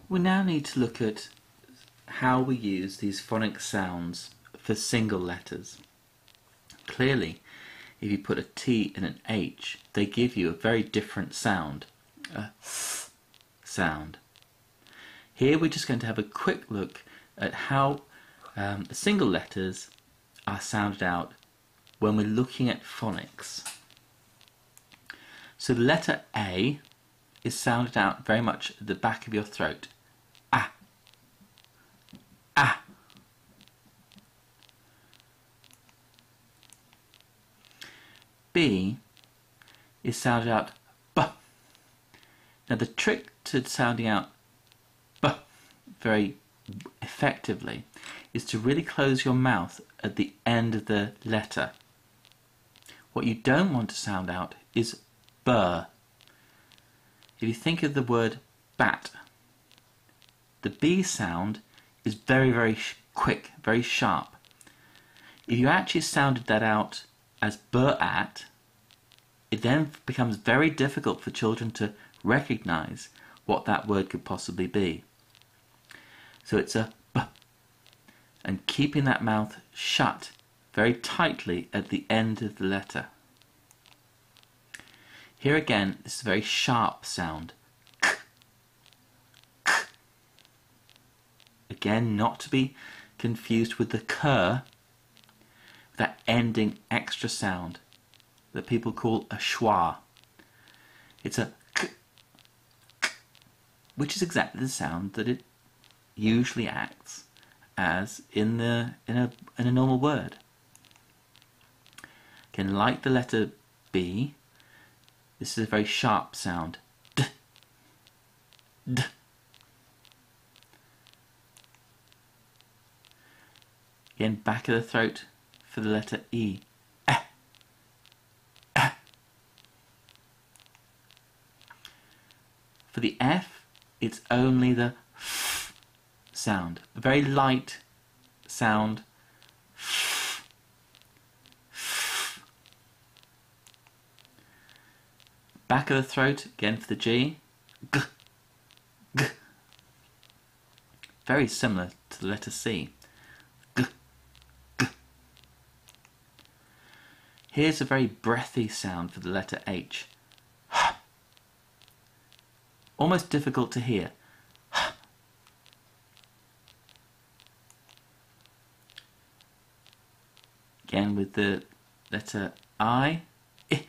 We now need to look at how we use these phonic sounds for single letters. Clearly, if you put a T and an H, they give you a very different sound, a sound. Here we're just going to have a quick look at how the single letters are sounded out when we're looking at phonics. So the letter A is sounded out very much at the back of your throat. Ah. Ah. B is sounded out B. Now the trick to sounding out B very effectively is to really close your mouth at the end of the letter. What you don't want to sound out is burr. If you think of the word bat, the B sound is very, very quick, very sharp. If you actually sounded that out as burr-at, it then becomes very difficult for children to recognize what that word could possibly be. So it's a B, and keeping that mouth shut very tightly at the end of the letter. Here again, this is a very sharp sound. K, k. Again, not to be confused with the K, that ending extra sound that people call a schwa. It's a K, k, which is exactly the sound that it usually acts as in a normal word. Again, like the letter B, this is a very sharp sound. D, d. Again, back of the throat for the letter E. Eh, eh. For the F, it's only the F sound. A very light sound. F, f. Back of the throat, again for the G. G, g. Very similar to the letter C. G, g. Here's a very breathy sound for the letter H. H. Almost difficult to hear. H. Again with the letter I. I.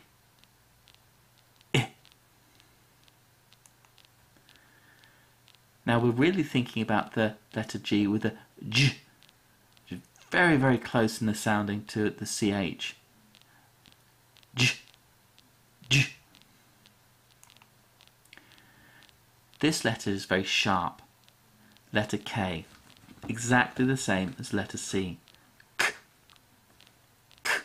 I. Now we're really thinking about the letter G with a J. Very, very close in the sounding to the CH. J. J. This letter is very sharp. Letter K. Exactly the same as letter C. K. K.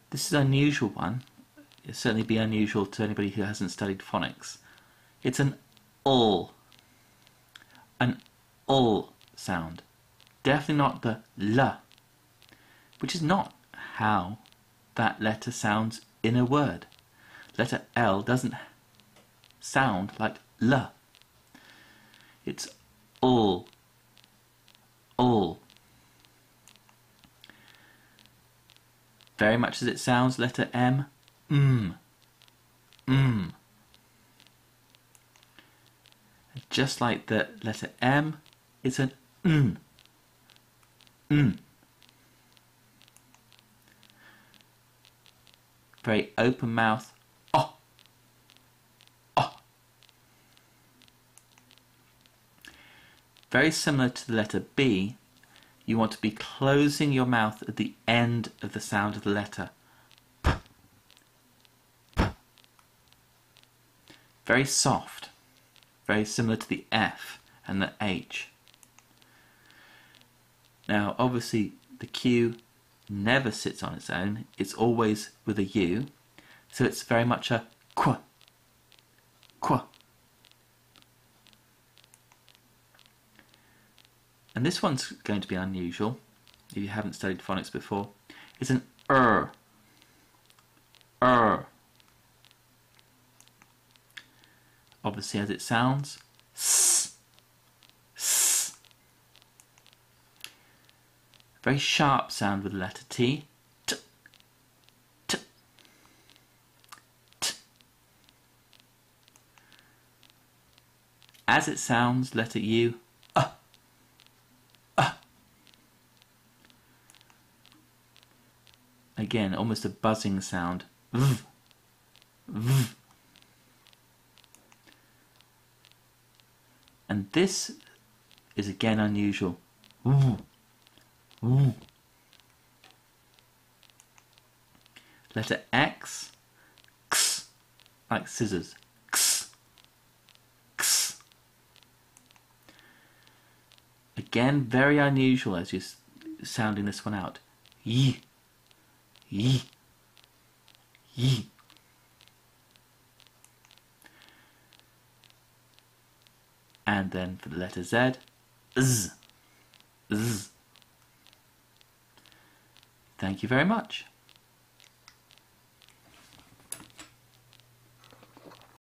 This is an unusual one. It'll certainly be unusual to anybody who hasn't studied phonics. It's an ul. An ul sound. Definitely not the L, which is not how that letter sounds in a word. Letter L doesn't sound like L. It's ul. Ul. Very much as it sounds, letter M. Just like the letter M, it's an N. Very open mouth. Oh. Oh. Very similar to the letter B, you want to be closing your mouth at the end of the sound of the letter. P. P. Very soft. Very similar to the F and the H. Now obviously the Q never sits on its own, it's always with a U, so it's very much a qu, qu. And this one's going to be unusual if you haven't studied phonics before. It's an er. obviously as it sounds. S, s. Very sharp sound with the letter T. T, t, t. As it sounds, letter U. Again, almost a buzzing sound. V, v. And this is again unusual. V, v. Letter X, x, like scissors. X, x. Again, very unusual as you're sounding this one out. Y, y, y. And then for the letter Z, z, z. Thank you very much.